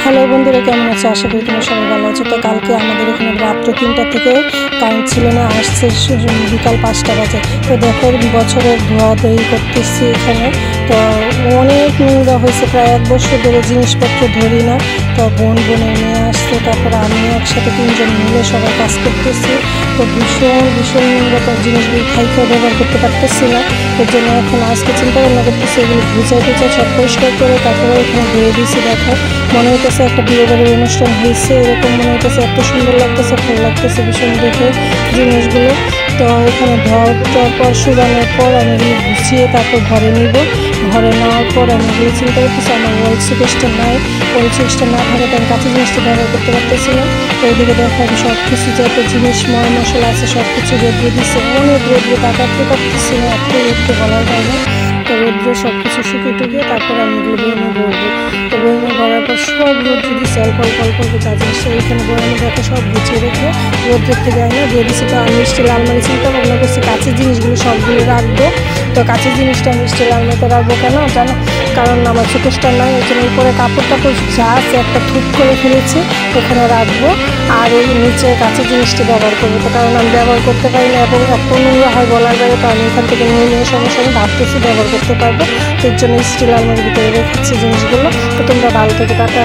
Hello বন্ধুরা, কেমন আছো? আশা করি তোমরা সবাই ভালো আছো। তো কালকে আমাদের এখানে রাত্র 3টা থেকে কারেন্ট ছিল না, আসছে বিকাল 5টা বাজে। তো দেখো বছরের ধোয়াধুয়ি করতেছি এখানে। তো অনেক নোংরা হয়েছে, প্রায় 1 বছর ধরে জিনিসপত্র ধরি না। তো বোনের নিয়ে আসছে, তারপরে আমি একসাথে 3জন মিলে সবাই কাজ করতেছি। তো ভীষণ ভীষণ নোংরা, তো জিনিসগুলো খাইতে ব্যবহার করতে পারতেছি না। এর জন্য এখন আজকে চিন্তা ভাবনা করতেছি এগুলো গুছাই সব পরিষ্কার করে তারপরে এখানে ধুয়ে দিয়েছি। দেখো মনে হইতেছে একটা বিয়ে বাড়ির অনুষ্ঠান হয়েছে, এরকম মনে হইতেছে। এত সুন্দর লাগতেছে, ভালো লাগতেছে ভীষণ দেখে জিনিসগুলো। তো এখানে ধোয়ার পর শুকানোর পর আমি এগুলো গুছিয়ে তারপর ঘরে নিব। ঘরে নেওয়ার পর আমি এগুলো চিন্তা করতেছি আমার ওয়াল সুকেশটা নাই, ওয়াল সুকেশটা না থাকাতে আমি কাঁচা জিনিসটা ব্যবহার করতে পারতেছি না। তো ওইদিকে দেখো আমি সব কিছু যত জিনিস মশলা আছে সব কিছু রোদ্রে দিচ্ছে, অনেক রোদ্রে তাকাতে পারতেছি না, এত রোদ্রে বলার কারণে। তো রোদ্রে সব কিছু শুকিয়ে টুকিয়ে তারপর আমি এগুলো বইমে ভরবো। তো বইমে ভরার পর সব রোদ্রে দিচ্ছে অল্প অল্প অল্প অল্প যা জিনিস ওইখানে বইমে দেখো সব গুছিয়ে রেখে রোদ্রের থেকে আইনা দিয়ে দিচ্ছি। তো আমি স্টিল আলমারি চিন্তা ভাবনা করছি কাঁচের জিনিসগুলো সবগুলো রাখবো। তো কাঁচের জিনিসটা আমি স্টিল আলমারিতে রাখবো কেন জানো? কারণ আমার সুকেশটা নাই, ওই জন্য উপরে কাপড় টাপড় যা আছে একটা থুপ করে ফেলেছি, এখানে রাখবো। আর এই নিচে কাঁচের জিনিসটা ব্যবহার করবো। তো কারণ আমি ব্যবহার করতে পারি না এবং এত নোংরা হয় বলার বাইরে। তো আমি এখান থেকে নিয়ে নিয়ে সঙ্গে সঙ্গে ভাবতেছি ব্যবহার করতে পারবো। এর জন্য স্টিল আলমারির ভিতরে রেখেছি জিনিসগুলো। তো তোমরা ভালো থেকে টাটা।